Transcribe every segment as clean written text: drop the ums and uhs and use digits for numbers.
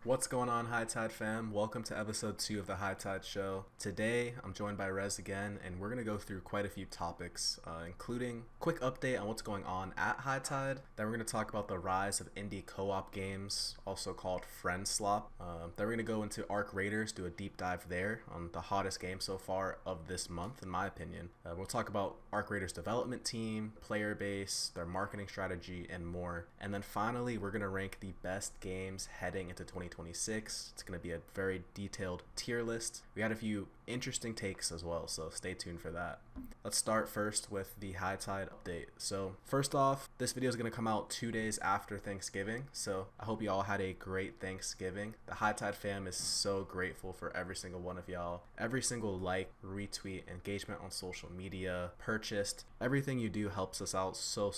What's going on, High Tide fam? Welcome to episode 2 of the High Tide Show. Today, I'm joined by Res again, and we're going to go through quite a few topics, including quick update on what's going on at High Tide. Then we're going to talk about the rise of indie co-op games, also called Slop. Then we're going to go into Arc Raiders, do a deep dive there on the hottest game so far of this month, in my opinion. We'll talk about Arc Raiders development team, player base, their marketing strategy, and more. And then finally, we're going to rank the best games heading into 2026. It's going to be a very detailed tier list. We had a few interesting takes as well, so stay tuned for that. Let's start first with the High Tide update. So first off, this video is going to come out 2 days after Thanksgiving, so I hope you all had a great Thanksgiving. The High Tide fam is so grateful for every single one of y'all. Every single like, retweet, engagement on social media, purchased, everything you do helps us out so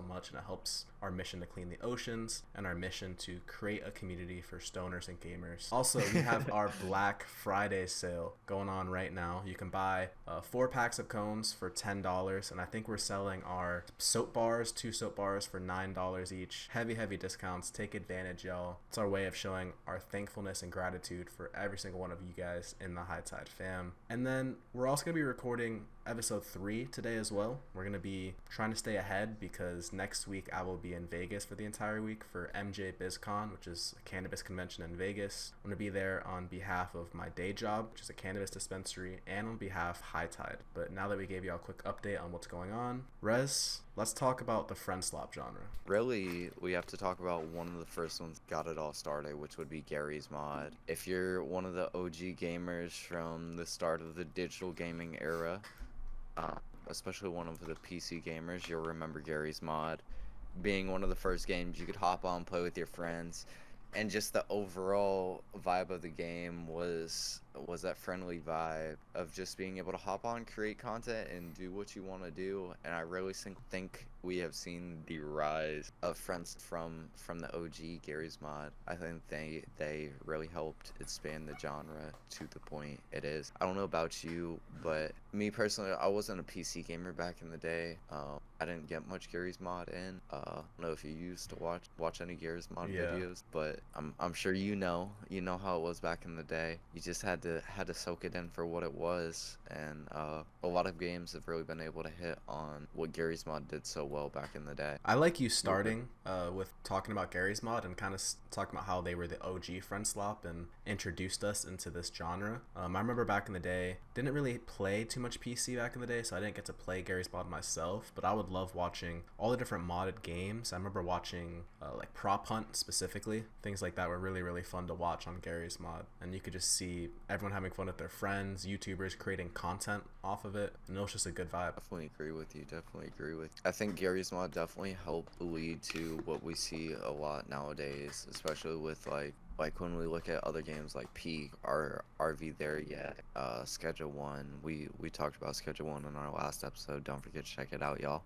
much, and it helps our mission to clean the oceans and our mission to create a community for stoners and gamers. Also, we have our Black Friday sale going on right now. You can buy 4 packs of cones for $10, and I think we're selling our soap bars, 2 soap bars for $9 each. Heavy discounts. Take advantage, y'all. It's our way of showing our thankfulness and gratitude for every single one of you guys in the High Tide fam. And then we're also going to be recording episode 3 today as well. We're going to be trying to stay ahead because next week I will be in Vegas for the entire week for MJ BizCon, which is a cannabis convention in Vegas. I'm going to be there on behalf of my day job, which is a cannabis dispensary, and on behalf of High Tide. But now that we gave you a quick update on what's going on, Res, let's talk about the Slop genre. Really, we have to talk about one of the first ones got it all started, which would be Gary's Mod. If you're one of the OG gamers from the start of the digital gaming era, especially one of the PC gamers, you'll remember Gary's Mod being one of the first games you could hop on, play with your friends, and just the overall vibe of the game was that friendly vibe of just being able to hop on, create content, and do what you want to do. And I really think we have seen the rise of friends from the OG Gary's Mod. I think they really helped expand the genre to the point it is. I don't know about you, but me personally, I wasn't a PC gamer back in the day. I didn't get much Gary's Mod in. I don't know if you used to watch any Gary's Mod videos, but I'm sure you know how it was back in the day. You just had to soak it in for what it was, and a lot of games have really been able to hit on what Gary's Mod did so well back in the day. I like you starting with talking about Gary's Mod and kind of talking about how they were the OG Slop and introduced us into this genre. I remember back in the day, didn't really play too much PC back in the day, so I didn't get to play Gary's Mod myself, but I would love watching all the different modded games. I remember watching like Prop Hunt specifically. Things like that were really fun to watch on Gary's Mod, and you could just see everyone having fun with their friends, YouTubers creating content off of it, and it was just a good vibe. Definitely agree with you. I think Gary's Mod definitely helped lead to what we see a lot nowadays, especially with like when we look at other games like Peak or RV There Yet, Schedule 1. We talked about Schedule 1 in our last episode. Don't forget to check it out, y'all.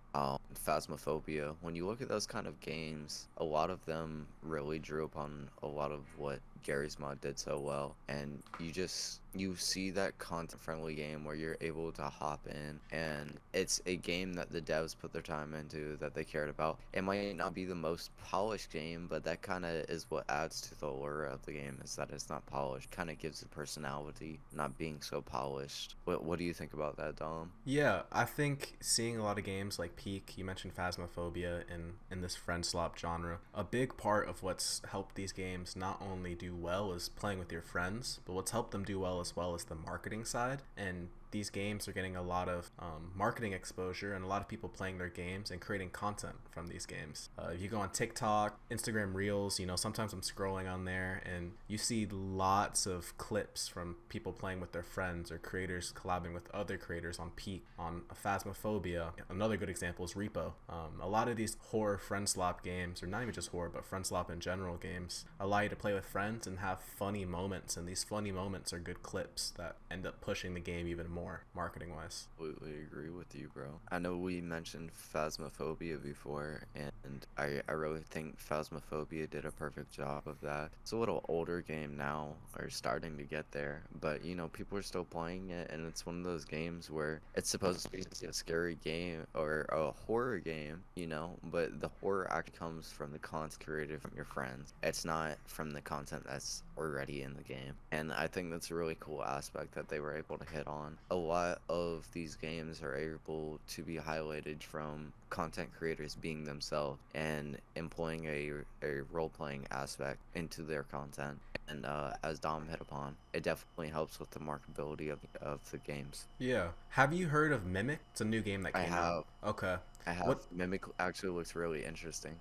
Phasmophobia. When you look at those kind of games, a lot of them really drew upon a lot of what Gary's Mod did so well, and you see that content friendly game where you're able to hop in, and it's a game that the devs put their time into, that they cared about. It might not be the most polished game, but that kind of is what adds to the allure of the game, is that it's not polished. Kind of gives it personality, not being so polished. What do you think about that, Dom? Yeah, I think seeing a lot of games like Peak, you mentioned Phasmophobia in this Slop genre, a big part of what's helped these games not only do well is playing with your friends, but what's helped them do well as well is the marketing side. And these games are getting a lot of marketing exposure, and a lot of people playing their games and creating content from these games. If you go on TikTok, Instagram Reels, sometimes I'm scrolling on there and you see lots of clips from people playing with their friends or creators collabing with other creators on Peak, on Phasmophobia. Another good example is Repo. A lot of these horror Slop games, or not even just horror, but Slop in general games, allow you to play with friends and have funny moments, and these funny moments are good clips that end up pushing the game even more marketing wise. Completely agree with you, bro. I know we mentioned Phasmophobia before, and I really think Phasmophobia did a perfect job of that. It's a little older game now, or starting to get there, but you know, people are still playing it, and it's one of those games where it's supposed to be a scary game or a horror game, you know, but the horror actually comes from the content created from your friends. It's not from the content that's already in the game. And I think that's a really cool aspect that they were able to hit on. A lot of these games are able to be highlighted from content creators being themselves and employing a role-playing aspect into their content. And as Dom hit upon, it definitely helps with the marketability of the games. Yeah. Have you heard of Mimic? It's a new game that I came out. have Okay. I have What? Mimic actually looks really interesting.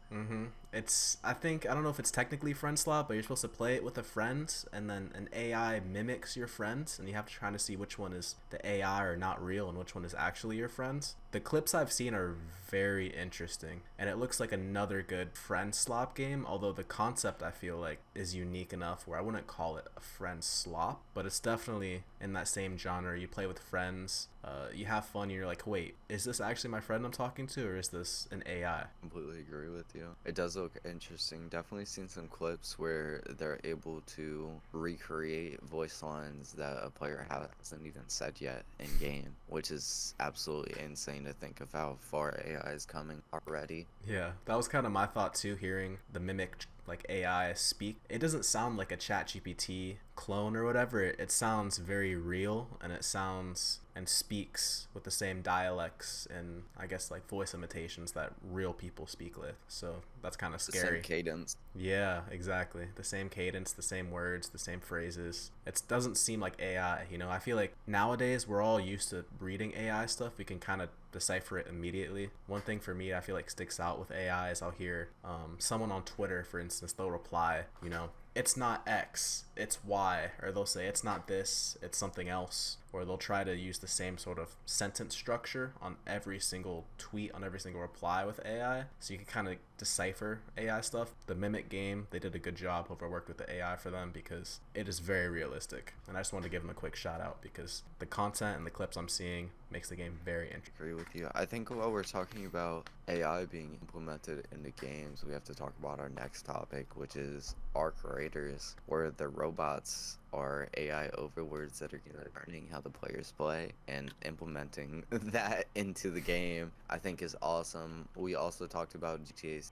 It's, I think, I don't know if it's technically friend slot, but you're supposed to play it with a friend, and then an AI mimics your friends, and you have to try to see which one is the AI or not real, and which one is actually your friends. The clips I've seen are very interesting, and it looks like another good friend slop game, although the concept I feel like is unique enough where I wouldn't call it a friend slop, but it's definitely in that same genre. You play with friends, you have fun, and you're like, wait, is this actually my friend I'm talking to, or is this an AI? Completely agree with you. It does look interesting. Definitely seen some clips where they're able to recreate voice lines that a player hasn't even said yet in game, which is absolutely insane to think of how far AI is coming already. Yeah, that was kind of my thought too, hearing the mimic like AI speak. It doesn't sound like a chat GPT clone or whatever. It sounds very real, and it sounds and speaks with the same dialects and I guess like voice imitations that real people speak with. So that's kind of The same scary. cadence. Yeah, exactly. The same cadence, the same words, the same phrases. It doesn't seem like AI, you know? I feel like nowadays we're all used to reading AI stuff. We can kind of decipher it immediately. One thing for me I feel like sticks out with AI is I'll hear someone on Twitter, for instance, they'll reply, you know, it's not X, it's Y, or they'll say it's not this, it's something else, or they'll try to use the same sort of sentence structure on every single tweet, on every single reply with AI, so you can kind of decipher AI stuff. The Mimic game, they did a good job. Whoever worked with the AI for them, because it is very realistic, and I just wanted to give them a quick shout out because the content and the clips I'm seeing makes the game very interesting. Agree with you. I think while we're talking about AI being implemented into games, we have to talk about our next topic, which is arc raiders, where the robots are AI overlords that are learning how the players play and implementing that into the game. I think is awesome. We also talked about GTA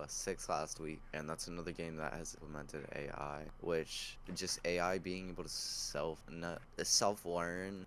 6 last week, and that's another game that has implemented AI, which just AI being able to self learn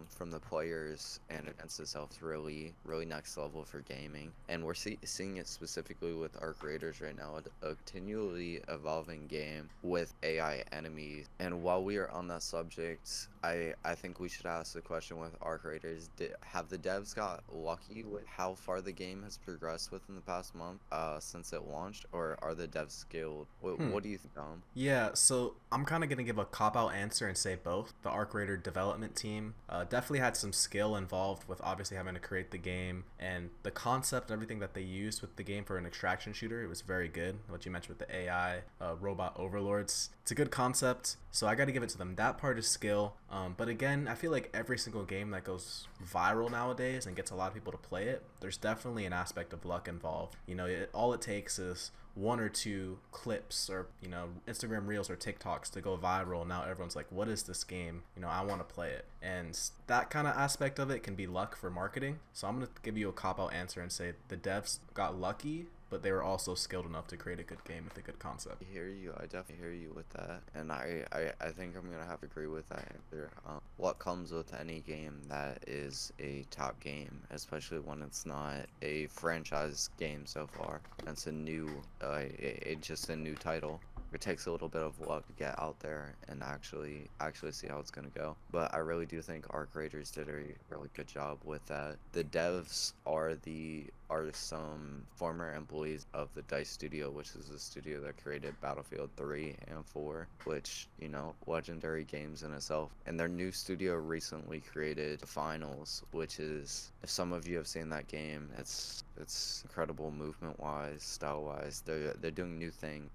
from the players and against itself is really next level for gaming. And we're seeing it specifically with arc raiders right now, a continually evolving game with AI enemies. And while we are on that subject, I think we should ask the question with arc raiders: have the devs got lucky with how far the game has progressed within the past month since it launched, or are the devs skilled? What do you think, Dom? Yeah, so I'm kind of going to give a cop-out answer and say both. The Arc Raider development team definitely had some skill involved with obviously having to create the game, and the concept and everything that they used with the game for an extraction shooter, it was very good. What you mentioned with the AI robot overlords, it's a good concept, so I got to give it to them. That part is skill, but again, I feel like every single game that goes viral nowadays and gets a lot of people to play it, there's definitely an aspect of luck involved. You know, all it takes is one or two clips or, you know, Instagram reels or TikToks to go viral. Now everyone's like, what is this game? You know, I want to play it. And that kind of aspect of it can be luck for marketing. So I'm going to give you a cop-out answer and say the devs got lucky, but they were also skilled enough to create a good game with a good concept. I hear you. I definitely hear you with that, and I think I'm gonna have to agree with that answer. What comes with any game that is a top game, especially when it's not a franchise game so far, it's a new, it's just a new title. It takes a little bit of luck to get out there and actually see how it's gonna go. But I really do think Arc Raiders did a really good job with that. The devs are some former employees of the DICE studio, which is the studio that created Battlefield 3 and 4, which, you know, legendary games in itself. And their new studio recently created Finals, which is, if some of you have seen that game, it's incredible movement wise, style wise. They're doing new thing.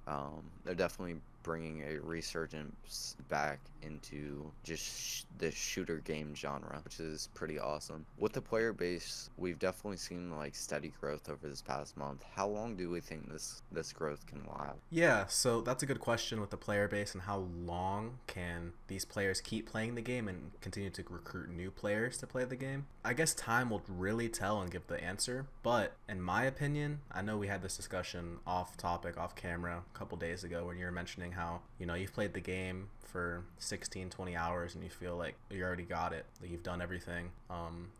They're definitely bringing a resurgence back into just the shooter game genre, which is pretty awesome. With the player base, we've definitely seen like steady growth over this past month. How long do we think this growth can last? Yeah, so that's a good question with the player base, and how long can these players keep playing the game and continue to recruit new players to play the game? I guess time will really tell and give the answer, but in my opinion, I know we had this discussion off topic, off camera a couple days ago when you were mentioning how, you've played the game for 16, 20 hours and you feel like you already got it, that you've done everything,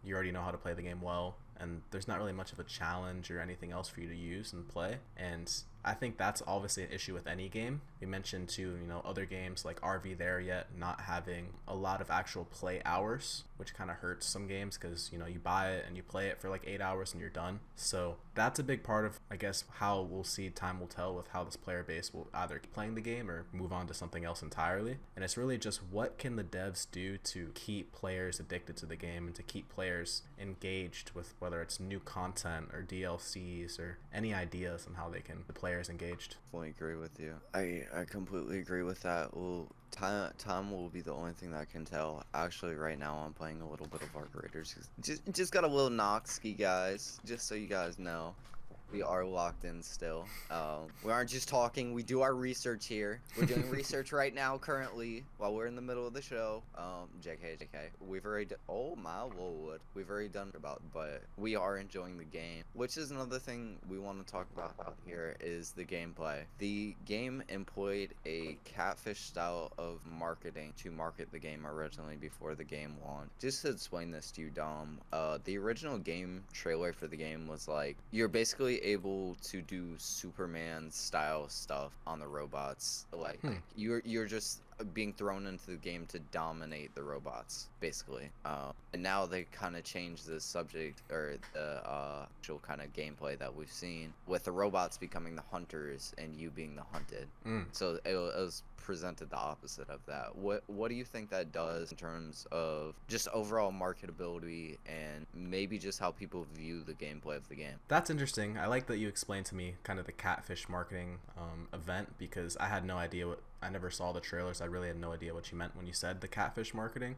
you already know how to play the game well, and there's not really much of a challenge or anything else for you to use and play. And I think that's obviously an issue with any game. We mentioned too, other games like RV There Yet not having a lot of actual play hours, which kind of hurts some games because, you buy it and you play it for like 8 hours and you're done. So that's a big part of, I guess, how we'll see, time will tell with how this player base will either keep playing the game or move on to something else entirely. And it's really just what can the devs do to keep players addicted to the game and to keep players engaged with whether it's new content or DLCs or any ideas on how they can the players engaged. Fully agree with you. I completely agree with that. Well, time will be the only thing that can tell. Actually, right now I'm playing a little bit of Arc Raiders. Just got a little Noxky, guys. Just so you guys know. We are locked in still. We aren't just talking. We do our research here. We're doing research right now, currently, while we're in the middle of the show. JK. We've already oh my lord. We've already done about, but we are enjoying the game, which is another thing we want to talk about out here is the gameplay. The game employed a catfish style of marketing to market the game originally before the game launched. Just to explain this to you, Dom, the original game trailer for the game was like, you're basically able to do Superman style stuff on the robots. Like you're just being thrown into the game to dominate the robots, basically. And now they kind of changed the subject or the actual kind of gameplay that we've seen with the robots becoming the hunters and you being the hunted. So it was presented the opposite of that. What do you think that does in terms of just overall marketability and maybe just how people view the gameplay of the game? That's interesting. I like that you explained to me kind of the catfish marketing event, because I had no idea I never saw the trailers. I really had no idea what you meant when you said the catfish marketing.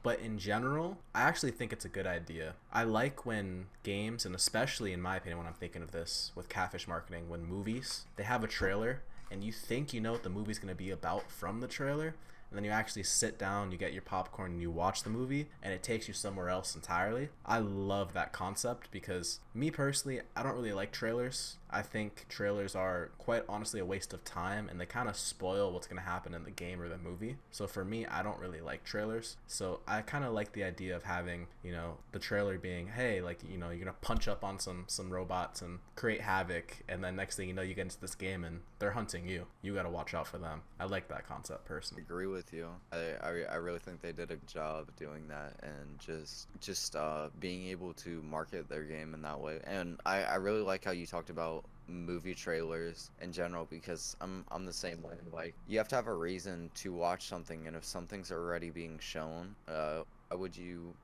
But in general, I actually think it's a good idea. I like when games, and especially in my opinion when I'm thinking of this with catfish marketing, when movies, they have a trailer and you think you know what the movie's going to be about from the trailer, and then you actually sit down, you get your popcorn, and you watch the movie, and it takes you somewhere else entirely. I love that concept because, me personally, I don't really like trailers. I think trailers are quite honestly a waste of time, and they kind of spoil what's going to happen in the game or the movie. So for me, I don't really like trailers. So I kind of like the idea of having, the trailer being, hey, like, you're going to punch up on some robots and create havoc, and then next thing you know, you get into this game and they're hunting you. You got to watch out for them. I like that concept personally. I agree with you. I really think they did a good job doing that and just being able to market their game in that way. And I really like how you talked about movie trailers in general, because I'm the same way. Like, you have to have a reason to watch something, and if something's already being shown, why would you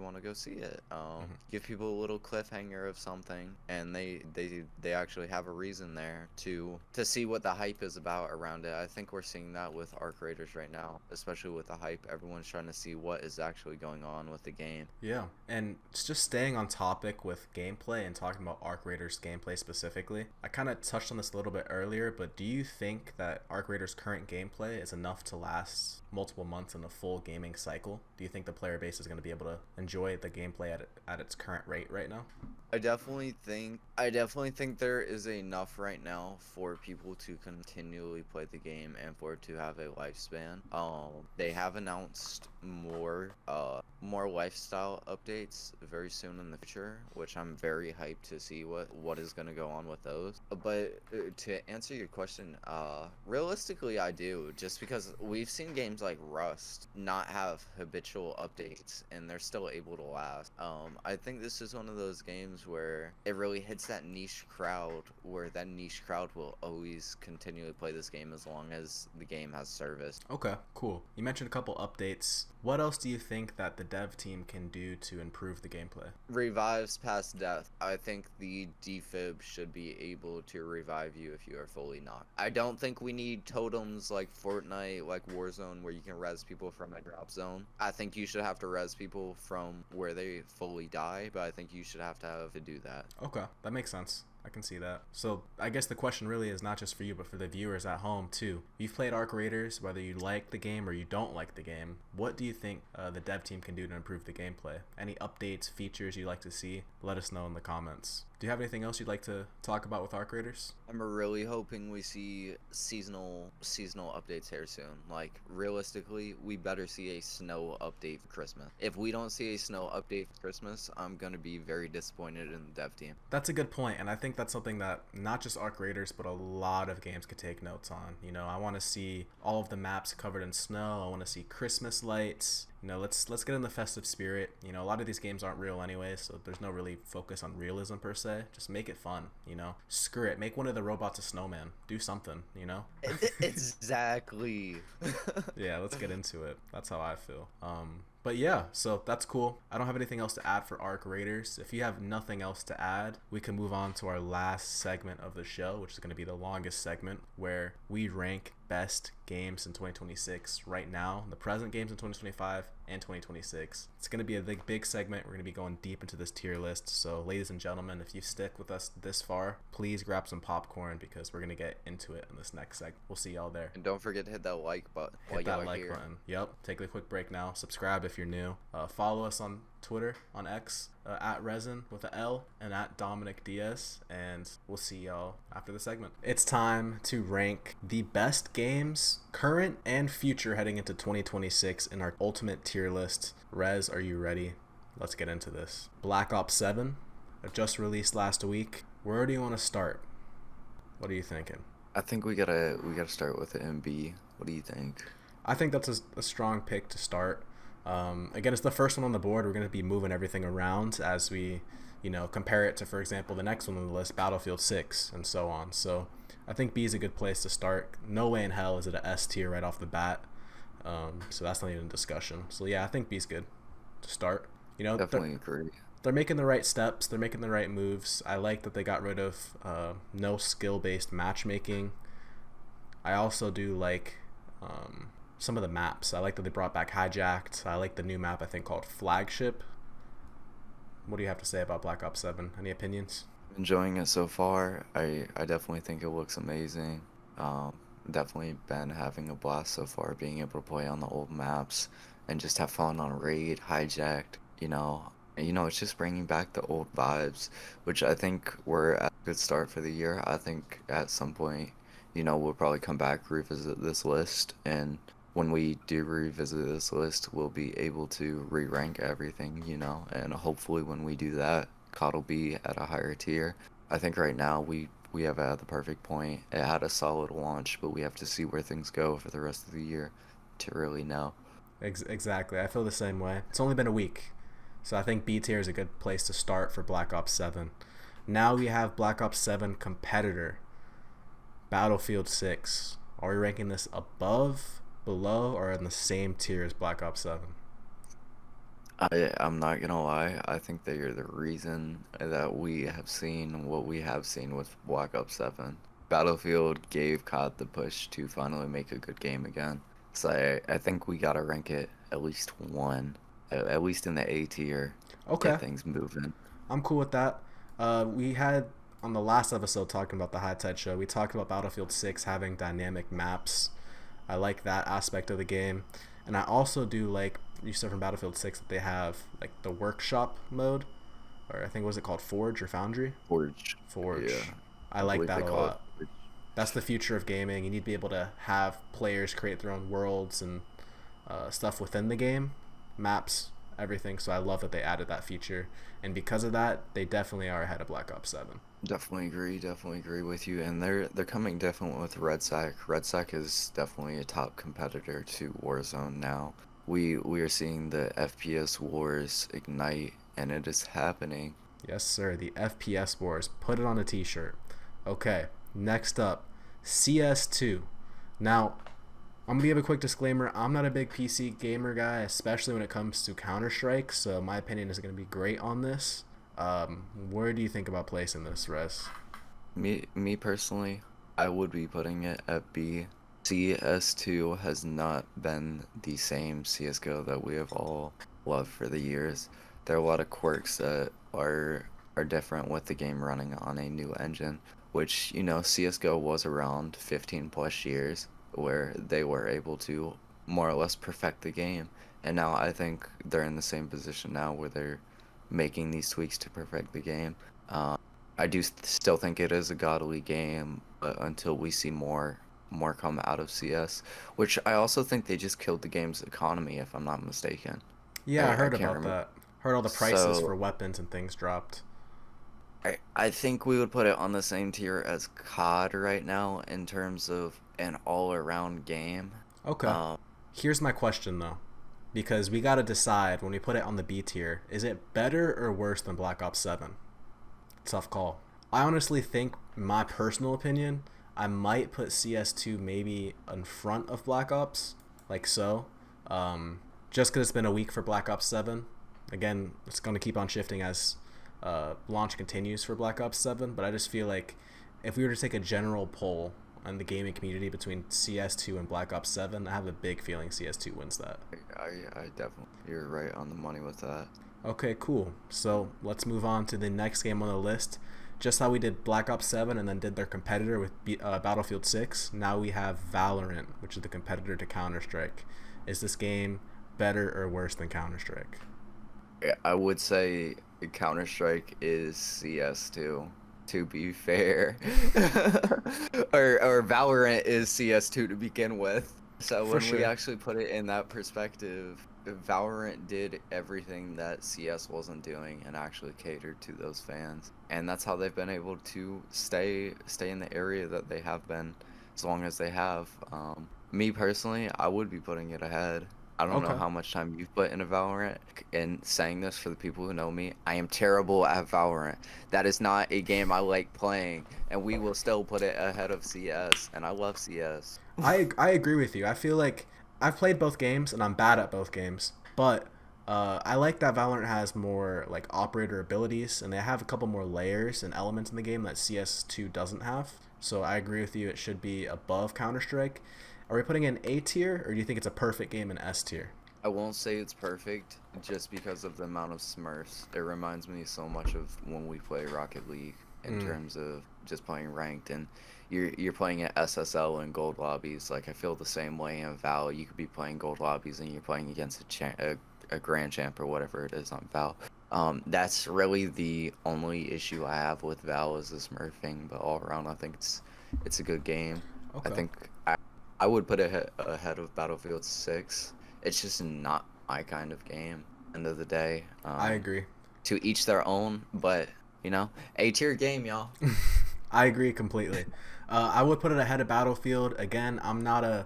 want to go see it? Give people a little cliffhanger of something, and they actually have a reason there to see what the hype is about around it. I think we're seeing that with Arc Raiders right now, especially with the hype. Everyone's trying to see what is actually going on with the game. Yeah, and just staying on topic with gameplay and talking about Arc Raiders gameplay specifically, I kind of touched on this a little bit earlier, but do you think that Arc Raiders' current gameplay is enough to last multiple months in a full gaming cycle? Do you think the player base is going to be able to enjoy the gameplay at its current rate right now? I definitely think there is enough right now for people to continually play the game and for it to have a lifespan. They have announced more lifestyle updates very soon in the future, which I'm very hyped to see what is going to go on with those. But to answer your question, realistically, I do, just because we've seen games like Rust not have habitual updates and they're still able to last. I think this is one of those games where it really hits that niche crowd, where that niche crowd will always continually play this game as long as the game has service. Okay, cool. You mentioned a couple updates. What else do you think that the dev team can do to improve the gameplay? Revives past death. I think the defib should be able to revive you if you are fully knocked. I don't think we need totems like Fortnite, like Warzone, where you can res people from a drop zone. I think you should have to res people from where they fully die, but I think you should have to do that. Okay, that makes sense. I can see that. So I guess the question really is not just for you, but for the viewers at home too. You've played Arc Raiders, whether you like the game or you don't like the game. What do you think the dev team can do to improve the gameplay? Any updates, features you'd like to see? Let us know in the comments. Do you have anything else you'd like to talk about with Arc Raiders? I'm really hoping we see seasonal updates here soon. Like, realistically, we better see a snow update for Christmas. If we don't see a snow update for Christmas, I'm gonna be very disappointed in the dev team. That's a good point, and I think that's something that not just Arc Raiders, but a lot of games could take notes on. You know, I want to see all of the maps covered in snow. I want to see Christmas lights. You know, let's get in the festive spirit. You know, a lot of these games aren't real anyway, so there's no really focus on realism per se. Just make it fun, you know? Screw it. Make one of the robots a snowman. Do something, you know? Exactly. Yeah, let's get into it. That's how I feel. But yeah, so that's cool. I don't have anything else to add for Arc Raiders. If you have nothing else to add, we can move on to our last segment of the show, which is going to be the longest segment, where we rank best games in 2026 right now, the present games in 2025 and 2026. It's going to be a big segment. We're going to be going deep into this tier list. So ladies and gentlemen, if you stick with us this far, please grab some popcorn because we're going to get into it in this next segment. We'll see y'all there. And don't forget to hit that like button. Hit that like button. Yep. Take a quick break now. Subscribe if you're new. Follow us on Twitter, on X, at Resin with an L, and at Dominick Diaz, and we'll see y'all after the segment. It's time to rank the best games, current and future, heading into 2026 in our ultimate tier list. Rez, are you ready? Let's get into this. Black Ops 7, just released last week. Where do you want to start? What are you thinking? I think we gotta start with the MB. What do you think? I think that's a strong pick to start. Again, it's the first one on the board. We're going to be moving everything around as we, you know, compare it to, for example, the next one on the list, Battlefield 6, and so on. So I think B is a good place to start. No way in hell is it a S tier right off the bat. So that's not even a discussion. So yeah, I think B's good to start. You know, definitely agree. They're making the right steps. They're making the right moves. I like that they got rid of no skill-based matchmaking. I also do like some of the maps. I like that they brought back Hijacked. I like the new map, I think, called Flagship. What do you have to say about Black Ops 7? Any opinions? Enjoying it so far. I definitely think it looks amazing. Definitely been having a blast so far, being able to play on the old maps and just have fun on Raid, Hijacked, you know. And, you know, it's just bringing back the old vibes, which I think we're at a good start for the year. I think at some point, you know, we'll probably come back, revisit this list, and when we do revisit this list, we'll be able to re-rank everything, you know, and hopefully when we do that, COD will be at a higher tier. I think right now we have at the perfect point. It had a solid launch, but we have to see where things go for the rest of the year to really know. Exactly. I feel the same way. It's only been a week, so I think B tier is a good place to start for Black Ops 7. Now we have Black Ops 7 competitor, Battlefield 6. Are we ranking this above, below, or in the same tier as Black Ops 7? I'm not gonna lie, I think they are the reason that we have seen what we have seen with Black Ops 7. Battlefield gave COD the push to finally make a good game again. So I think we gotta rank it at least one, at least in the A tier. Okay. Get things moving. I'm cool with that. We had on the last episode talking about the High Tide show, we talked about Battlefield 6 having dynamic maps. I like that aspect of the game. And I also do like, you said from Battlefield 6 that they have like the workshop mode, or I think, was it called Forge or Foundry? Forge. Yeah. I like that a lot. That's the future of gaming. You need to be able to have players create their own worlds and stuff within the game, maps, everything. So I love that they added that feature. And because of that, they definitely are ahead of Black Ops 7. Definitely agree with you. And they're coming definitely with RedSec. RedSec is definitely a top competitor to Warzone now. We are seeing the FPS wars ignite, and it is happening. Yes, sir. The FPS wars. Put it on a t-shirt. Okay. Next up, CS2. Now, I'm gonna give a quick disclaimer. I'm not a big PC gamer guy, especially when it comes to Counter Strike. So my opinion is gonna be great on this. Where do you think about placing this, Res? Me personally, I would be putting it at B. CS2 has not been the same CS:GO that we have all loved for the years. There are a lot of quirks that are different with the game running on a new engine, which, CS:GO was around 15 plus years where they were able to more or less perfect the game. And now I think they're in the same position now where they're making these tweaks to perfect the game. I do still think it is a godly game, but until we see more come out of CS, which I also think they just killed the game's economy, if I'm not mistaken. Yeah, I I heard can't about remember. that. Heard all the prices So for weapons and things dropped. I think we would put it on the same tier as COD right now in terms of an all-around game. Okay. Um, Here's my question though, because we gotta decide when we put it on the B tier: is it better or worse than Black Ops 7? Tough call. I honestly think, my personal opinion, I might put CS2 maybe in front of Black Ops, like so. Just because it's been a week for Black Ops 7. Again, it's going to keep on shifting as launch continues for Black Ops 7, but I just feel like if we were to take a general poll on the gaming community between CS2 and Black Ops 7, I have a big feeling CS2 wins that. I definitely, you're right on the money with that. Okay, cool. So let's move on to the next game on the list. Just how we did Black Ops 7 and then did their competitor with Battlefield 6, now we have Valorant, which is the competitor to Counter-Strike. Is this game better or worse than Counter-Strike? I would say Counter-Strike is CS2, to be fair. or Valorant is CS2 to begin with. So For when we sure. actually put it in that perspective, Valorant did everything that CS wasn't doing and actually catered to those fans. And that's how they've been able to stay in the area that they have been as long as they have. Me personally, I would be putting it ahead. I don't know Okay. how much time you've put into Valorant. And saying this for the people who know me, I am terrible at Valorant. That is not a game I like playing, and we will still put it ahead of CS. And I love CS. I agree with you. I feel like I've played both games and I'm bad at both games, but I like that Valorant has more like operator abilities and they have a couple more layers and elements in the game that CS2 doesn't have. So I agree with you. It should be above Counter Strike. Are we putting it in A tier or do you think it's a perfect game in S tier? I won't say it's perfect just because of the amount of Smurfs. It reminds me so much of when we play Rocket League in Mm. terms of just playing ranked, and you're playing at SSL and gold lobbies. Like I feel the same way in Val. You could be playing gold lobbies and you're playing against a grand champ or whatever it is on Val. That's really the only issue I have with Val is the Smurfing, but all around I think it's a good game. I Okay. think I would put it ahead of Battlefield 6. It's just not my kind of game. End of the day, I agree. to each their own. But A tier game, y'all. I agree completely. I would put it ahead of Battlefield. Again, I'm not a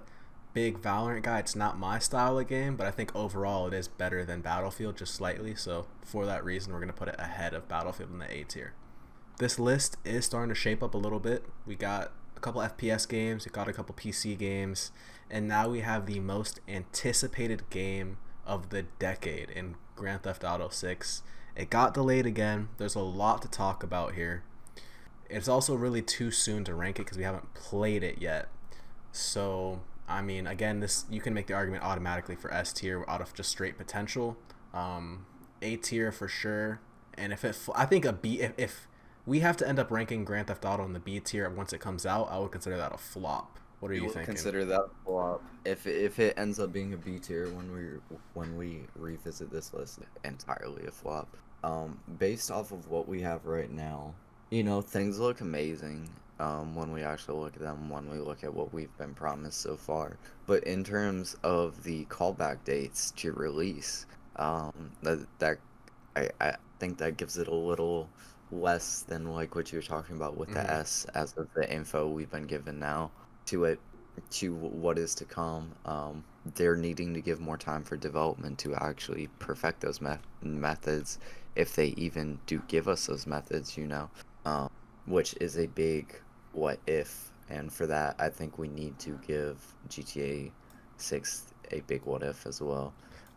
big Valorant guy. It's not my style of game, but I think overall it is better than Battlefield, just slightly. So for that reason, we're going to put it ahead of Battlefield in the A tier. This list is starting to shape up a little bit. We got a couple FPS games, we got a couple PC games, and now we have the most anticipated game of the decade in Grand Theft Auto 6. It got delayed again. There's a lot to talk about here. It's also really too soon to rank it because we haven't played it yet. So, I mean, again, this you can make the argument automatically for S tier out of just straight potential. A tier for sure. And I think a B. If we have to end up ranking Grand Theft Auto in the B tier once it comes out, I would consider that a flop. What are You you would thinking? consider that a flop if it ends up being a B tier when we revisit this list. Entirely a flop. Based off of what we have right now, things look amazing. When we actually look at them, when we look at what we've been promised so far. But in terms of the callback dates to release, I think that gives it a little less than like what you're talking about with the Mm-hmm. S as of the info we've been given now to it to what is to come. They're needing to give more time for development to actually perfect those methods if they even do give us those methods, which is a big what if. And for that, I think we need to give GTA sixth a big what if as well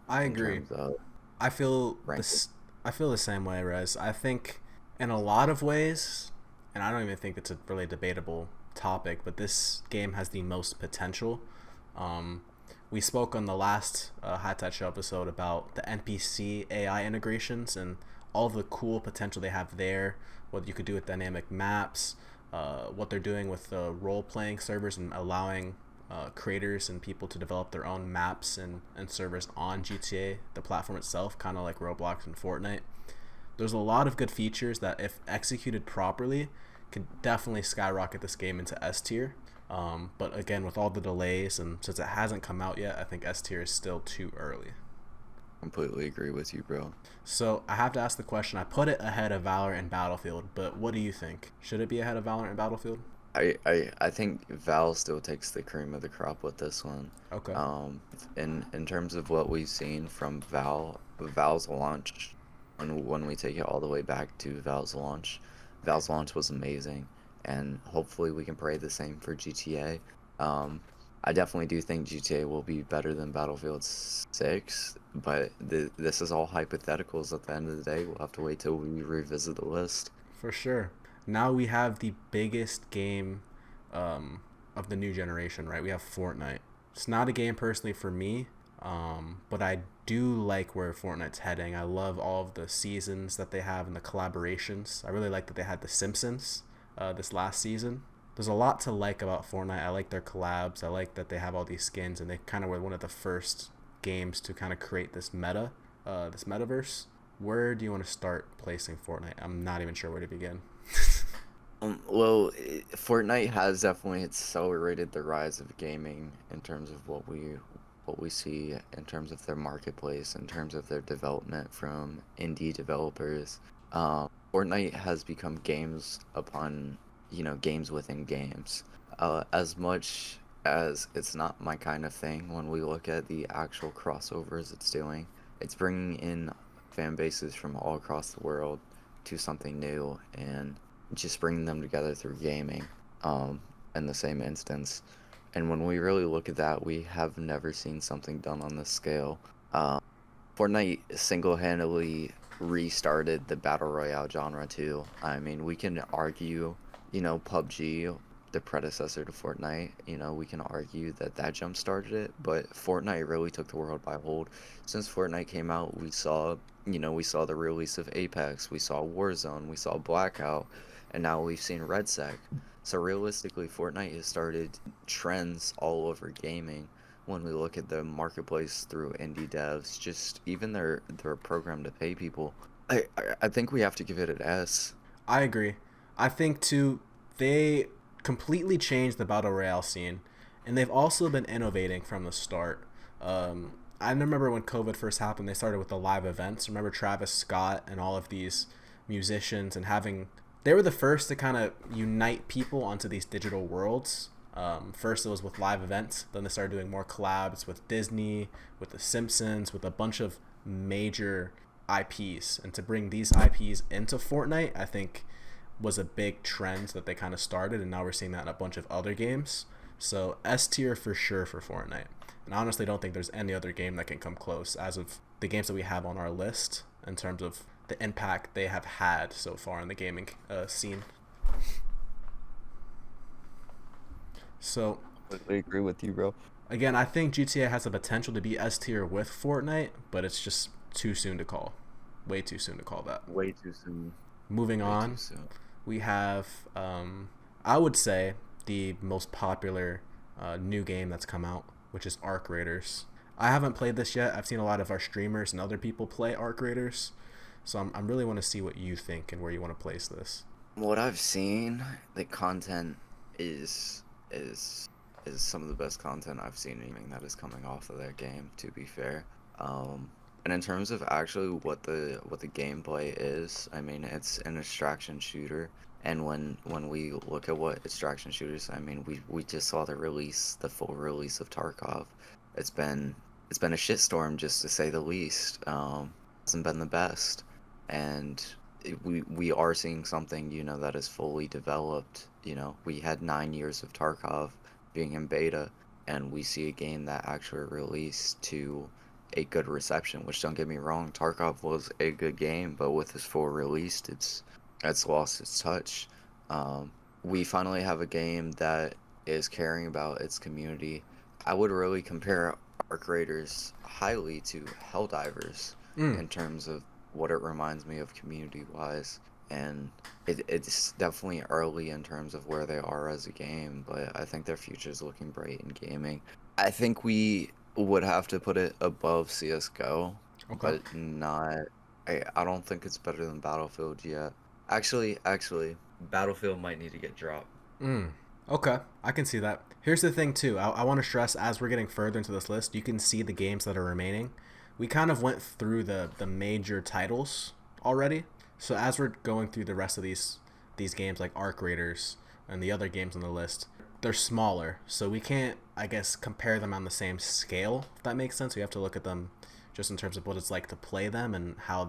I in agree. terms of I feel ranking. this. I feel the same way, Rez. I think in a lot of ways, and I don't even think it's a really debatable topic, but this game has the most potential. Um, we spoke on the last High Tide Show episode about the NPC AI integrations and all the cool potential they have there. What you could do with dynamic maps, what they're doing with the role playing servers and allowing creators and people to develop their own maps and servers on GTA, the platform itself, kind of like Roblox and Fortnite. There's a lot of good features that, if executed properly, can definitely skyrocket this game into S tier. But again, with all the delays and since it hasn't come out yet, I think S tier is still too early. Completely agree with you, bro. So I have to ask the question. I put it ahead of Valorant and Battlefield, but what do you think? Should it be ahead of Valorant and Battlefield? I think Val still takes the cream of the crop with this one. Okay. In terms of what we've seen from Val's launch, when we take it all the way back to Val's launch was amazing, and hopefully we can pray the same for GTA. I definitely do think GTA will be better than Battlefield 6, but this is all hypotheticals at the end of the day. We'll have to wait till we revisit the list. For sure. Now we have the biggest game of the new generation, right? We have Fortnite. It's not a game personally for me, but I do like where Fortnite's heading. I love all of the seasons that they have and the collaborations. I really like that they had the Simpsons this last season. There's a lot to like about Fortnite. I like their collabs. I like that they have all these skins, and they kind of were one of the first games to kind of create this this metaverse. Where do you want to start placing Fortnite? I'm not even sure where to begin. Well, Fortnite has definitely accelerated the rise of gaming in terms of what we see in terms of their marketplace, in terms of their development from indie developers. Fortnite has become games upon, games within games. As much as it's not my kind of thing, when we look at the actual crossovers it's doing, it's bringing in fan bases from all across the world to something new and just bringing them together through gaming in the same instance. And when we really look at that, we have never seen something done on this scale. Fortnite single-handedly restarted the battle royale genre too. I mean, we can argue, PUBG, the predecessor to Fortnite, we can argue that jump started it, but Fortnite really took the world by hold. Since Fortnite came out, we saw the release of Apex, we saw Warzone, we saw Blackout, and now we've seen RedSec. So realistically, Fortnite has started trends all over gaming. When we look at the marketplace through indie devs, just even their program to pay people, I think we have to give it an S. I agree. I think too, they completely changed the battle royale scene, and they've also been innovating from the start. I remember when COVID first happened, they started with the live events. Remember Travis Scott and all of these musicians and having. They were the first to kind of unite people onto these digital worlds. First it was with live events, then they started doing more collabs with Disney, with The Simpsons, with a bunch of major IPs. And to bring these IPs into Fortnite, I think was a big trend that they kind of started, and now we're seeing that in a bunch of other games. So S tier for sure for Fortnite. And I honestly don't think there's any other game that can come close as of the games that we have on our list in terms of the impact they have had so far in the gaming scene. So, I agree with you, bro. again, I think GTA has the potential to be S tier with Fortnite, but it's just too soon to call. Way too soon to call that. Way too soon. Moving Way on, too soon. we have, I would say, the most popular new game that's come out, which is Arc Raiders. I haven't played this yet. I've seen a lot of our streamers and other people play Arc Raiders. So I'm really want to see what you think and where you want to place this. What I've seen, the content is some of the best content I've seen anything that is coming off of that game, to be fair. And in terms of actually what the gameplay is, I mean, it's an extraction shooter. And when we look at what extraction shooters, I mean, we just saw the full release of Tarkov. It's been a shitstorm, just to say the least. Hasn't been the best. And we are seeing something, that is fully developed. We had 9 years of Tarkov being in beta, and we see a game that actually released to a good reception, which, don't get me wrong, Tarkov was a good game, but with its full release, it's lost its touch. We finally have a game that is caring about its community. I would really compare Arc Raiders highly to Helldivers in terms of what it reminds me of community-wise. And it's definitely early in terms of where they are as a game, but I think their future is looking bright in gaming. I think we would have to put it above CSGO, Okay. but not. I don't think it's better than Battlefield yet. Actually, Battlefield might need to get dropped. Okay, I can see that. Here's the thing too. I want to stress, as we're getting further into this list, you can see the games that are remaining. We kind of went through the major titles already. So as we're going through the rest of these games like Arc Raiders and the other games on the list, they're smaller. So we can't, I guess, compare them on the same scale, if that makes sense. We have to look at them just in terms of what it's like to play them and how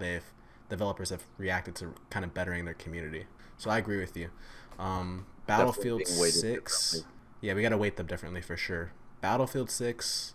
developers have reacted to kind of bettering their community. So I agree with you. Battlefield Definitely being weighted 6. differently. Yeah, we got to weight them differently for sure. Battlefield 6.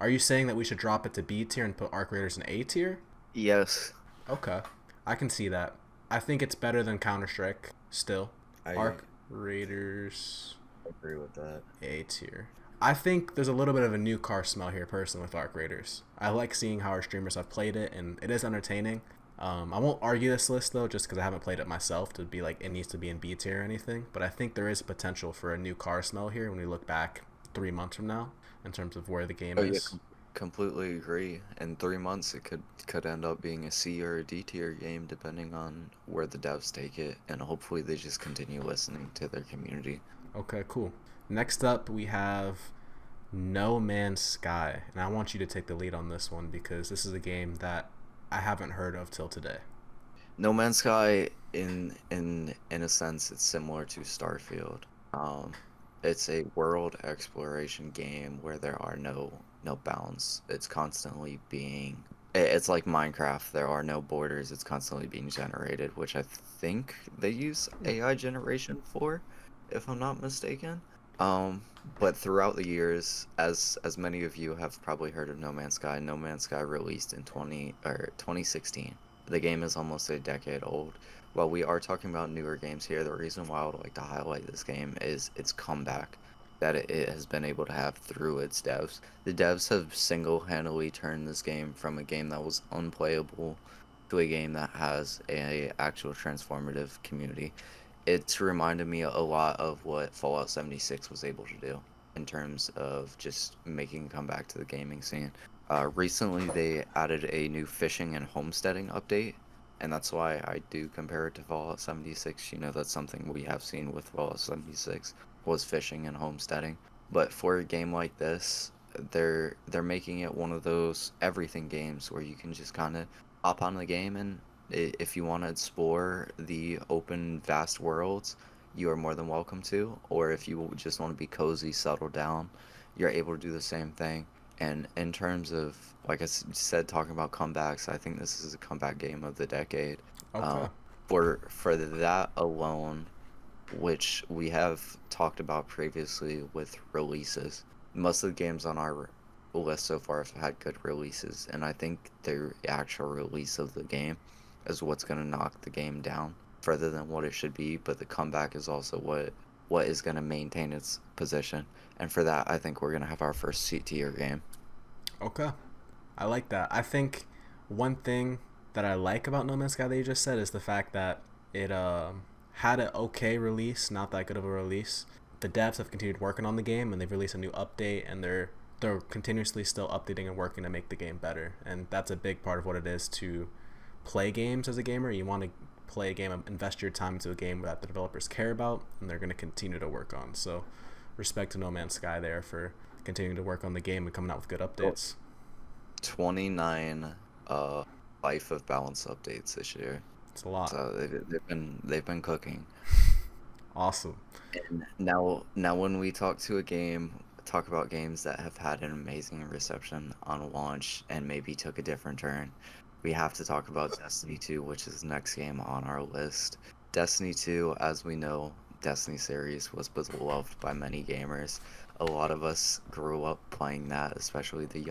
Are you saying that we should drop it to B tier and put Arc Raiders in A tier? Yes. Okay. I can see that. I think it's better than Counter-Strike still. I Arc Raiders agree with that. A tier. I think there's a little bit of a new car smell here personally with Arc Raiders. I like seeing how our streamers have played it, and it is entertaining. I won't argue this list though, just because I haven't played it myself to be like it needs to be in B tier or anything. But I think there is potential for a new car smell here when we look back 3 months from now in terms of where the game Oh, yeah, is. completely agree. In 3 months, it could end up being a C or a D tier game, depending on where the devs take it, and hopefully they just continue listening to their community. Okay, cool. Next up, we have No Man's Sky, and I want you to take the lead on this one because this is a game that I haven't heard of till today. No Man's Sky, in a sense, it's similar to Starfield. It's a world exploration game where there are no bounds. It's constantly being. It's like Minecraft. There are no borders. It's constantly being generated, which I think they use AI generation for, if I'm not mistaken. But throughout the years, as many of you have probably heard of No Man's Sky released in 2016. The game is almost a decade old. While we are talking about newer games here, the reason why I would like to highlight this game is its comeback that it has been able to have through its devs. The devs have single-handedly turned this game from a game that was unplayable to a game that has a actual transformative community. It's reminded me a lot of what Fallout 76 was able to do in terms of just making a comeback to the gaming scene. Recently, they added a new fishing and homesteading update, and that's why I do compare it to Fallout 76. You know, that's something we have seen with Fallout 76 was fishing and homesteading. But for a game like this, they're making it one of those everything games where you can just kind of hop on the game, and if you want to explore the open, vast worlds, you are more than welcome to. Or if you just want to be cozy, settle down, you're able to do the same thing. And in terms of, like I said, talking about comebacks, I think this is a comeback game of the decade. Okay. For that alone, which we have talked about previously with releases, most of the games on our list so far have had good releases, and I think the actual release of the game is what's going to knock the game down further than what it should be, but the comeback is also what is going to maintain its position. And for that, I think we're going to have our first C tier game. Okay. I like that. I think one thing that I like about No Man's Sky that you just said is the fact that it had an okay release, not that good of a release. The devs have continued working on the game, and they've released a new update, and they're continuously still updating and working to make the game better. And that's a big part of what it is to play games as a gamer. You want to play a game, invest your time into a game that the developers care about, and they're going to continue to work on. So respect to No Man's Sky there for continuing to work on the game and coming out with good updates. 29 life of balance updates this year. It's a lot. So they've been cooking. Awesome. And now when we talk about games that have had an amazing reception on launch and maybe took a different turn, we have to talk about Destiny 2, which is the next game on our list. Destiny 2, as we know, Destiny series was beloved by many gamers. a lot of us grew up playing that, especially the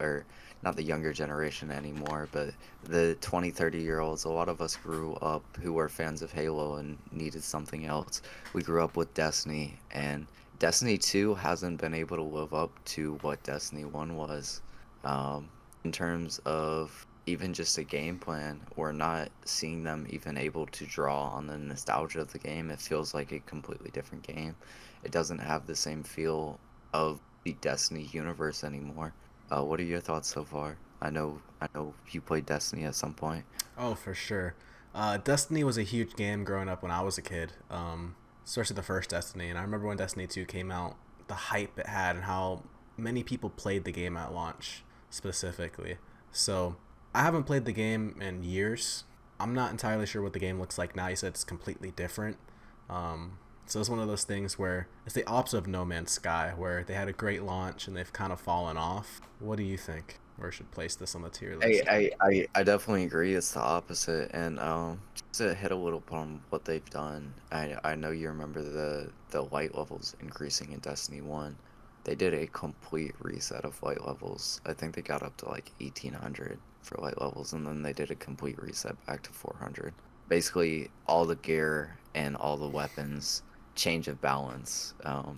or not the younger generation anymore, but the 20, 30-year-olds. A lot of us grew up who were fans of Halo and needed something else. We grew up with Destiny, and Destiny 2 hasn't been able to live up to what Destiny 1 was. In terms of even just a game plan, we're not seeing them even able to draw on the nostalgia of the game. It feels like a completely different game. It doesn't have the same feel of the Destiny universe anymore. What are your thoughts so far? I know you played Destiny at some point. Oh, for sure. Destiny was a huge game growing up when I was a kid, especially the first Destiny. And I remember when Destiny 2 came out, the hype it had and how many people played the game at launch specifically. So I haven't played the game in years. I'm not entirely sure what the game looks like now. You said it's completely different. So it's one of those things where it's the opposite of No Man's Sky, where they had a great launch and they've kind of fallen off. What do you think? Where should place this on the tier list? I definitely agree. It's the opposite, and just to hit a little on what they've done. I know you remember the light levels increasing in Destiny 1. They did a complete reset of light levels. I think they got up to like 1800 for light levels, and then they did a complete reset back to 400. Basically, all the gear and all the weapons change of balance.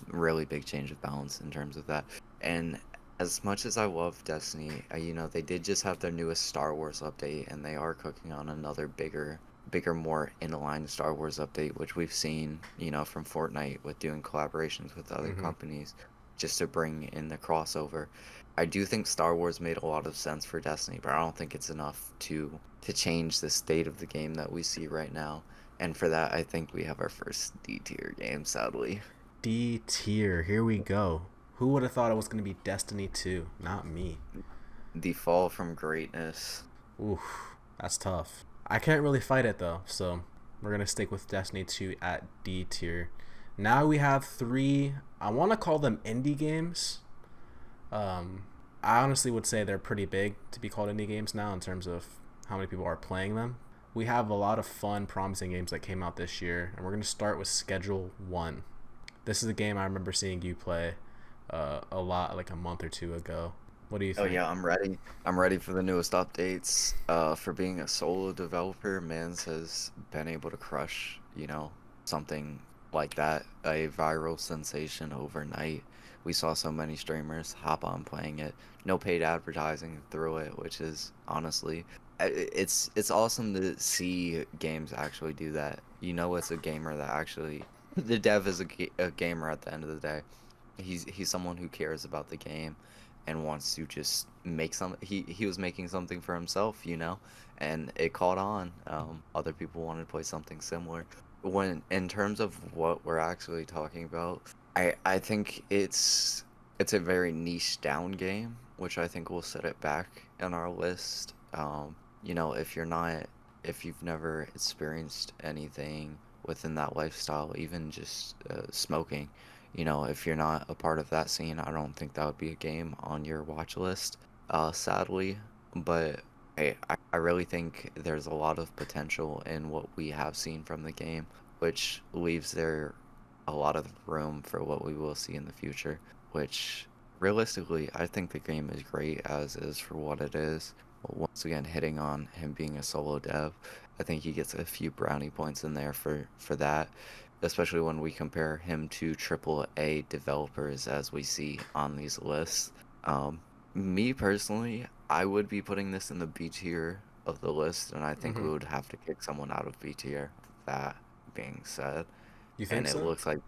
Really big change of balance in terms of that. And as much as I love Destiny, they did just have their newest Star Wars update, and they are cooking on another bigger, more in-line Star Wars update, which we've seen, from Fortnite with doing collaborations with other companies just to bring in the crossover. I do think Star Wars made a lot of sense for Destiny, but I don't think it's enough to change the state of the game that we see right now. And for that, I think we have our first D tier game, sadly. D tier, here we go. Who would have thought it was going to be Destiny 2? Not me. The fall from greatness. Oof, that's tough. I can't really fight it though, so we're going to stick with Destiny 2 at D tier. Now we have 3, I want to call them indie games. I honestly would say they're pretty big to be called indie games now in terms of how many people are playing them. We have a lot of fun, promising games that came out this year, and we're going to start with Schedule 1. This is a game I remember seeing you play a lot, like a month or two ago. What do you think? Oh yeah, I'm ready. I'm ready for the newest updates. For being a solo developer, Mans has been able to crush, something like that, a viral sensation overnight. We saw so many streamers hop on playing it. No paid advertising through it, which is honestly, it's awesome to see games actually do that. It's a gamer that actually, the dev is a gamer at the end of the day. He's someone who cares about the game and wants to just make he was making something for himself, and it caught on. Other people wanted to play something similar. When in terms of what we're actually talking about, I think it's a very niche down game, which I think will set it back in our list. If you've never experienced anything within that lifestyle, even just smoking, if you're not a part of that scene, I don't think that would be a game on your watch list, sadly. But I really think there's a lot of potential in what we have seen from the game, which leaves there a lot of room for what we will see in the future, which realistically, I think the game is great as is for what it is. But once again, hitting on him being a solo dev, I think he gets a few brownie points in there for that, especially when we compare him to AAA developers as we see on these lists. Me personally, I would be putting this in the B tier of the list, and I think we would have to kick someone out of B tier. That being said, You think and so? it looks like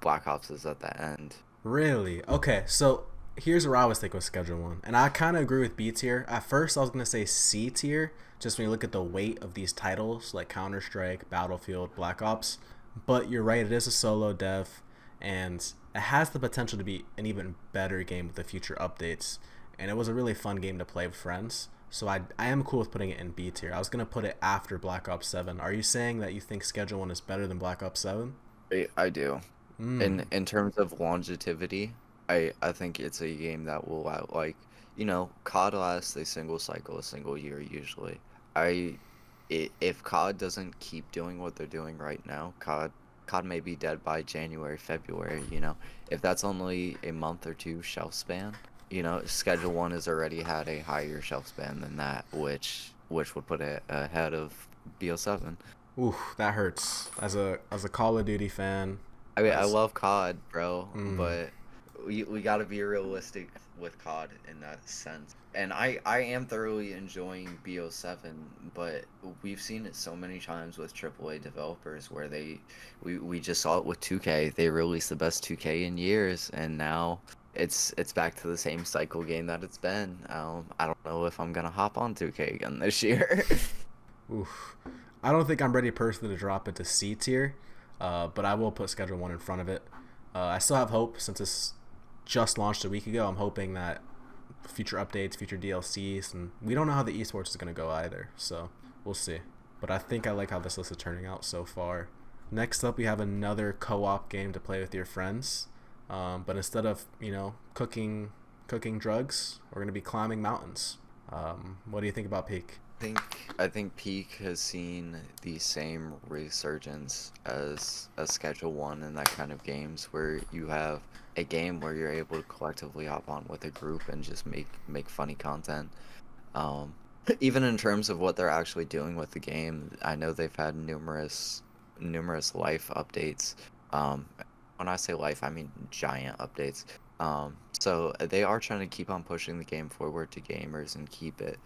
Black Ops is at the end. Really? Okay, so here's where I was thinking with Schedule 1. And I kind of agree with B tier. At first, I was going to say C tier, just when you look at the weight of these titles, like Counter-Strike, Battlefield, Black Ops. But you're right, it is a solo dev, and it has the potential to be an even better game with the future updates. And it was a really fun game to play with friends. So I am cool with putting it in B tier. I was going to put it after Black Ops 7. Are you saying that you think Schedule 1 is better than Black Ops 7? I do. In terms of longevity, I think it's a game that will COD lasts a single cycle, a single year usually. If COD doesn't keep doing what they're doing right now, COD may be dead by January, February, if that's only a month or two shelf span, Schedule 1 has already had a higher shelf span than that, which would put it ahead of BO7. Ooh, that hurts. As a Call of Duty fan. I mean, I love COD, bro, Mm. but we got to be realistic with COD in that sense. And I am thoroughly enjoying BO7, but we've seen it so many times with AAA developers where we just saw it with 2K. They released the best 2K in years, and now it's back to the same cycle game that it's been. I don't know if I'm gonna hop on 2K again this year. Oof. I don't think I'm ready personally to drop into C tier, but I will put Schedule 1 in front of it. I still have hope since it's just launched a week ago. I'm hoping that future updates, future DLCs, and we don't know how the esports is going to go either, so we'll see. But I think I like how this list is turning out so far. Next up, we have another co-op game to play with your friends, but instead of cooking drugs, we're going to be climbing mountains. What do you think about Peak? I think Peak has seen the same resurgence as Schedule 1 and that kind of games where you have a game where you're able to collectively hop on with a group and just make funny content. Even in terms of what they're actually doing with the game, I know they've had numerous life updates. When I say life, I mean giant updates. So they are trying to keep on pushing the game forward to gamers and keep it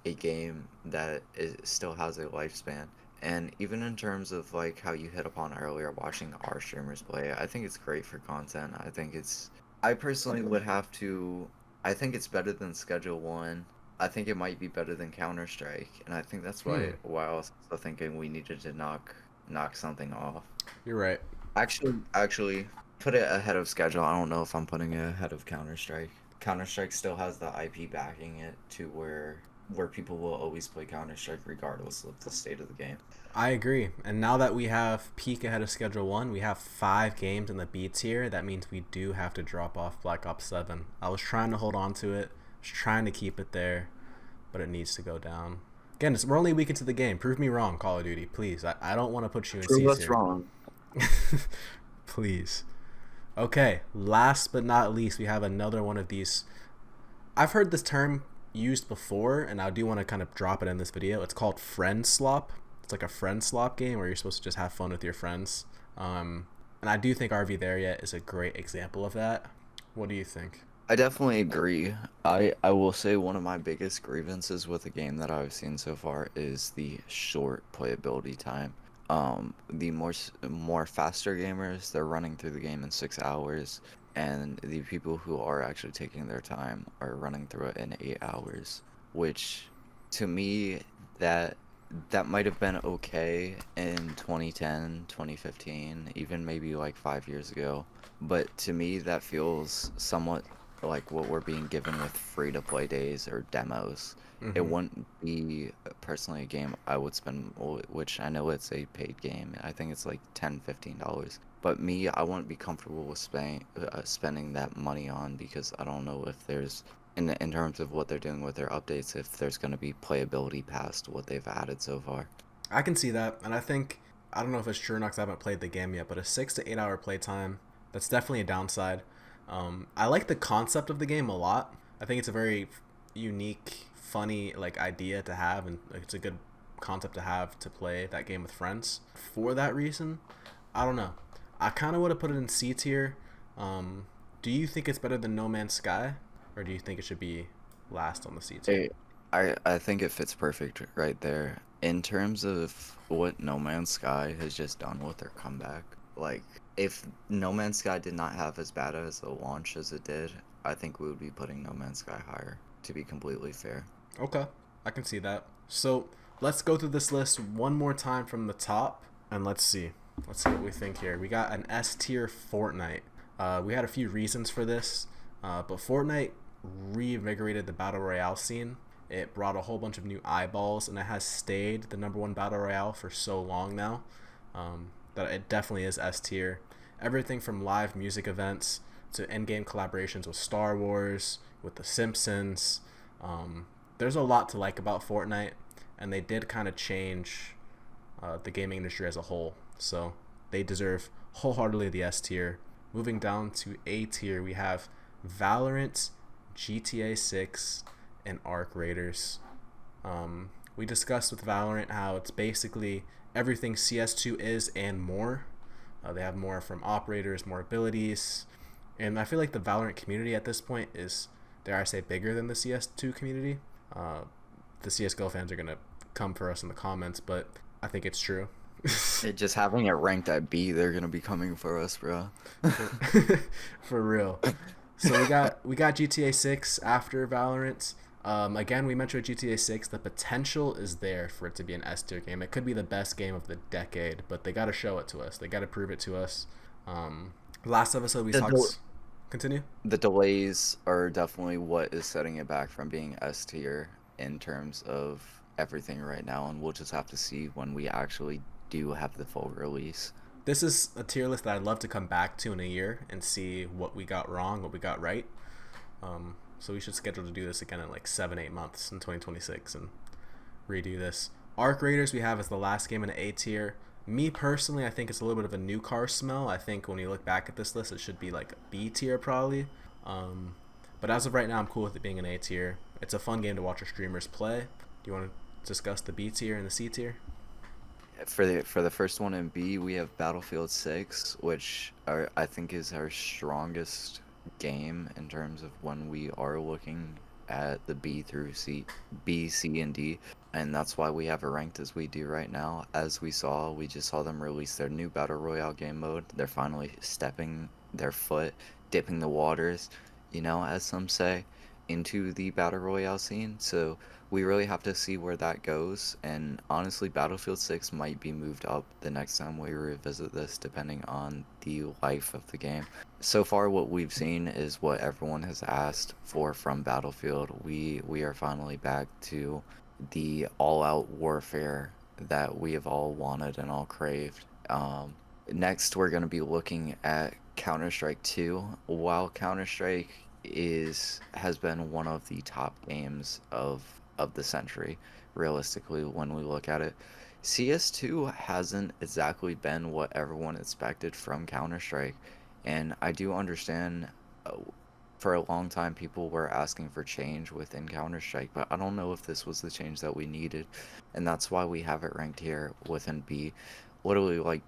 a game that still has a lifespan. And even in terms of like how you hit upon earlier, watching our streamers play, I think it's great for content. I personally would have to, I think it's better than Schedule 1. I think it might be better than Counter-Strike, and I think that's why I was also thinking we needed to knock something off. You're right. Actually, put it ahead of Schedule. I don't know if I'm putting it ahead of Counter-Strike. Counter-Strike still has the IP backing it to where people will always play Counter-Strike regardless of the state of the game. I agree. And now that we have Peak ahead of Schedule 1, we have 5 games in the B tier. That means we do have to drop off Black Ops 7. I was trying to hold on to it. I was trying to keep it there, but it needs to go down. Again, we're only a week into the game. Prove me wrong, Call of Duty. Please. I don't want to put you in C tier. Prove us wrong. Please. Okay, last but not least, we have another one of these. I've heard this term used before, and I do want to kind of drop it in this video. It's called friend slop. It's like a friend slop game where you're supposed to just have fun with your friends. And I do think RV There Yet is a great example of that. What do you think? I definitely agree. I will say one of my biggest grievances with the game that I've seen so far is the short playability time. The more faster gamers, they're running through the game in 6 hours, and the people who are actually taking their time are running through it in 8 hours, which to me that might have been okay in 2010, 2015, even maybe like 5 years ago, but to me that feels somewhat like what we're being given with free to play days or demos. It wouldn't be personally a game I would spend, which I know it's a paid game. I think it's like $10-15. But me, I wouldn't be comfortable with spending that money on, because I don't know if there's, in terms of what they're doing with their updates, if there's going to be playability past what they've added so far. I can see that, and I don't know if it's true or not because I haven't played the game yet, but a 6 to 8 hour playtime, that's definitely a downside. I like the concept of the game a lot. I think it's a very unique, funny idea to have, and it's a good concept to have to play that game with friends. For that reason, I don't know. I kind of would have put it in C tier. Do you think it's better than No Man's Sky, or do you think it should be last on the C tier? I think it fits perfect right there. In terms of what No Man's Sky has just done with their comeback, like, if No Man's Sky did not have as bad as a launch as it did, I think we would be putting No Man's Sky higher, to be completely fair. Okay, I can see that. So let's go through this list one more time from the top, and let's see what we think here. We got an S tier Fortnite. We had a few reasons for this, but Fortnite reinvigorated the battle royale scene. It brought a whole bunch of new eyeballs, and it has stayed the #1 battle royale for so long now that it definitely is S tier. Everything from live music events to in-game collaborations with Star Wars, with The Simpsons. There's a lot to like about Fortnite, and they did kind of change the gaming industry as a whole. So they deserve wholeheartedly the S tier. Moving down to A tier, we have Valorant, GTA 6, and Arc Raiders. We discussed with Valorant how it's basically everything CS2 is and more. They have more from operators, more abilities, and I feel like the Valorant community at this point is, dare I say, bigger than the CS2 community. The CSGO fans are gonna come for us in the comments, but I think it's true. Just having it ranked at B, they're gonna be coming for us, bro. For real. So we got GTA 6 after Valorant. Again, we mentioned GTA 6. The potential is there for it to be an S tier game. It could be the best game of the decade, but they got to show it to us. They got to prove it to us. Last episode we talked. Continue. The delays are definitely what is setting it back from being S tier in terms of everything right now, and we'll just have to see when we actually do have the full release. This is a tier list that I'd love to come back to in a year and see what we got wrong, what we got right. So we should schedule to do this again in like 7-8 months in 2026 and redo this. Arc Raiders we have as the last game in A tier. Me personally, I think it's a little bit of a new car smell. I think when you look back at this list, it should be like B tier probably. But as of right now, I'm cool with it being an A tier. It's a fun game to watch our streamers play. Do you want to discuss the B tier and the C tier? For the first one in B, we have Battlefield 6, which I think is our strongest game in terms of when we are looking at the B, C, and D, and that's why we have it ranked as we do right now. As we just saw them release their new Battle Royale game mode. They're finally stepping their foot, dipping the waters, as some say, into the Battle Royale scene. So we really have to see where that goes, and honestly, Battlefield 6 might be moved up the next time we revisit this, depending on the life of the game. So far, what we've seen is what everyone has asked for from Battlefield. We are finally back to the all-out warfare that we have all wanted and all craved. Next, we're going to be looking at Counter-Strike 2. While Counter-Strike has been one of the top games of the century, realistically, when we look at it, CS2 hasn't exactly been what everyone expected from Counter-Strike, and I do understand for a long time people were asking for change within Counter-Strike, but I don't know if this was the change that we needed, and that's why we have it ranked here within B, literally like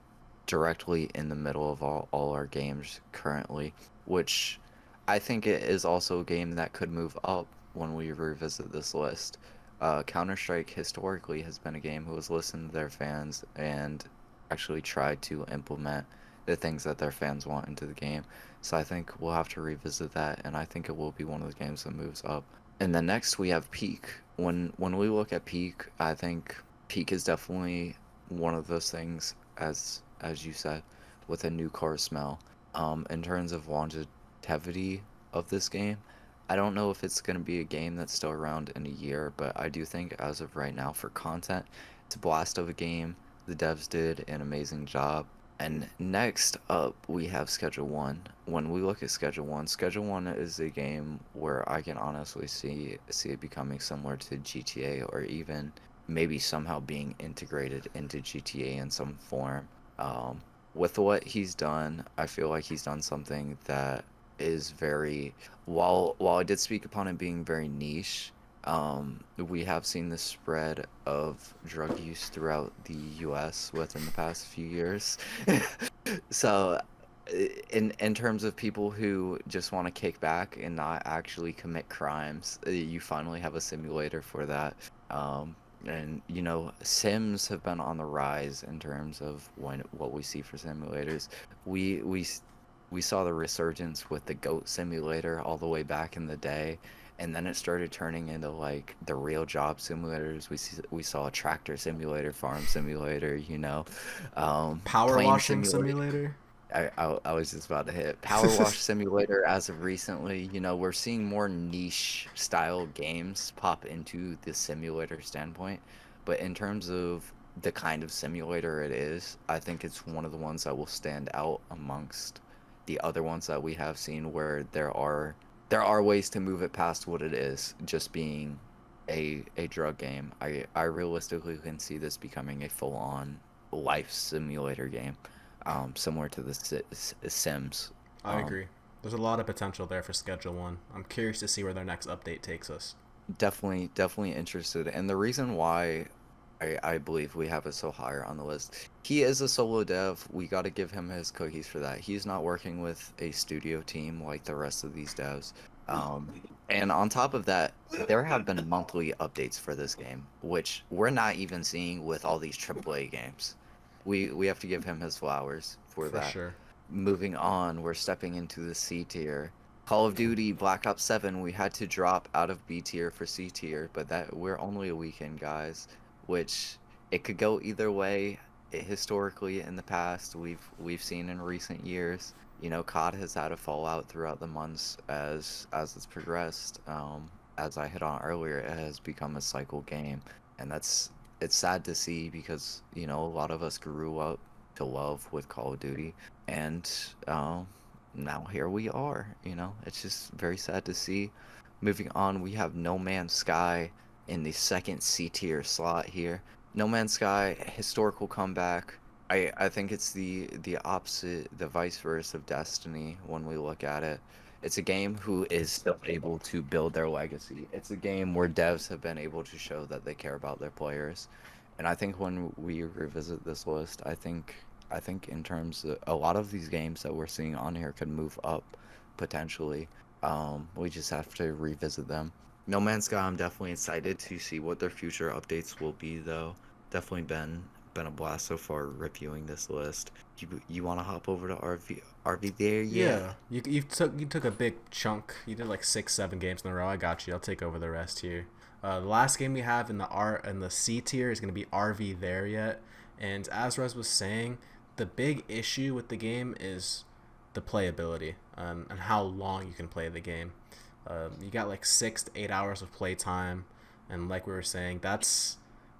directly in the middle of all our games currently, which I think it is also a game that could move up when we revisit this list. Counter-Strike historically has been a game who has listened to their fans and actually tried to implement the things that their fans want into the game. So I think we'll have to revisit that, and I think it will be one of the games that moves up. And then next we have Peak. When we look at Peak, I think Peak is definitely one of those things, as you said, with a new car smell. In terms of longevity of this game, I don't know if it's going to be a game that's still around in a year, but I do think as of right now for content, it's a blast of a game. The devs did an amazing job. And next up, we have Schedule 1. When we look at Schedule 1, Schedule 1 is a game where I can honestly see it becoming similar to GTA, or even maybe somehow being integrated into GTA in some form. With what he's done, I feel like he's done something that is very, while I did speak upon it being very niche, we have seen the spread of drug use throughout the US within the past few years. So in terms of people who just want to kick back and not actually commit crimes, you finally have a simulator for that. And sims have been on the rise in terms of what we see for simulators. We saw the resurgence with the goat simulator all the way back in the day, and then it started turning into like the real job simulators. We saw a tractor simulator, farm simulator, Power washing simulator. I was just about to hit power wash simulator. As of recently, we're seeing more niche style games pop into the simulator standpoint, but in terms of the kind of simulator it is, I think it's one of the ones that will stand out amongst the other ones that we have seen, where there are ways to move it past what it is just being a drug game. I realistically can see this becoming a full-on life simulator game. similar to the Sims. I agree. There's a lot of potential there for Schedule 1. I'm curious to see where their next update takes us. Definitely interested. And the reason why I believe we have it so higher on the list, he is a solo dev. We got to give him his cookies for that. He's not working with a studio team like the rest of these devs. And on top of that, there have been monthly updates for this game, which we're not even seeing with all these AAA games. We have to give him his flowers for that. Sure. Moving on, we're stepping into the C tier. Call of Duty Black Ops 7, we had to drop out of B tier for C tier, but that we're only a weekend, guys, which it could go either way. Historically, in the past, we've seen in recent years, you know, COD has had a fallout throughout the months as it's progressed. As I hit on earlier, it has become a cycle game, and it's sad to see because, you know, a lot of us grew up to love with Call of Duty, and now here we are. You know, it's just very sad to see. Moving on, we have No Man's Sky in the second C tier slot here. No Man's Sky, historical comeback. I think it's the opposite, the vice versa of Destiny when we look at it. It's a game who is still able to build their legacy. It's a game where devs have been able to show that they care about their players. And I think when we revisit this list, I think in terms of a lot of these games that we're seeing on here could move up potentially. We just have to revisit them. No Man's Sky, I'm definitely excited to see what their future updates will be, though. Definitely been a blast so far reviewing this list. You want to hop over to RV there? Yeah. You took a big chunk. You did like 6-7 games in a row. I got you. I'll take over the rest here. The last game we have in the C tier is going to be RV There Yet. And as Rez was saying, the big issue with the game is the playability and how long you can play the game. You got like 6 to 8 hours of play time, and like we were saying,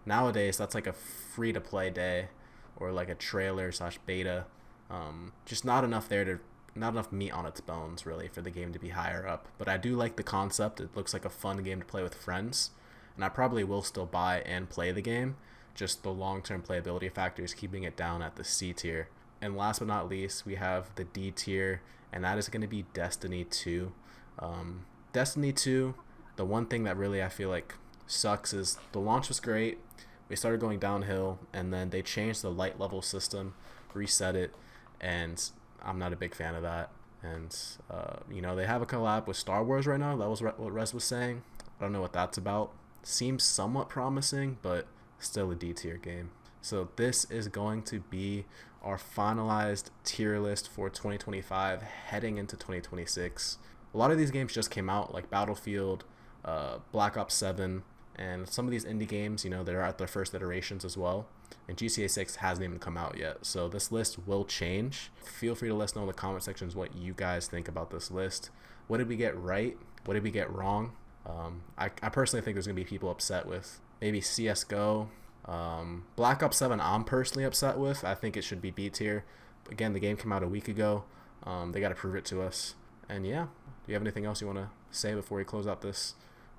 nowadays that's like a free to play day or like a trailer / beta. Just not enough meat on its bones really for the game to be higher up. But I do like the concept. It looks like a fun game to play with friends, and I probably will still buy and play the game. Just the long-term playability factor is keeping it down at the C tier. And last but not least, we have the D tier, and that is going to be Destiny 2. Destiny 2, the one thing that really I feel like sucks is the launch was great. We started going downhill, and then they changed the light level system, reset it, and I'm not a big fan of that. And, you know, they have a collab with Star Wars right now. That was what Rez was saying. I don't know what that's about. Seems somewhat promising, but still a D tier game. So this is going to be our finalized tier list for 2025 heading into 2026. A lot of these games just came out, like Battlefield, Black Ops 7, and some of these indie games, you know, they're at their first iterations as well. And GTA 6 hasn't even come out yet. So this list will change. Feel free to let us know in the comment sections what you guys think about this list. What did we get right? What did we get wrong? I personally think there's going to be people upset with maybe CSGO. Black Ops 7 I'm personally upset with. I think it should be B tier. Again, the game came out a week ago. They got to prove it to us. And yeah, do you have anything else you want to say before we close out this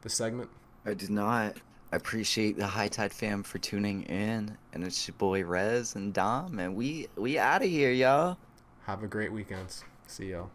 segment? I do not. I appreciate the High Tide fam for tuning in, and it's your boy Rez and Dom, and we out of here, y'all. Have a great weekend. See y'all.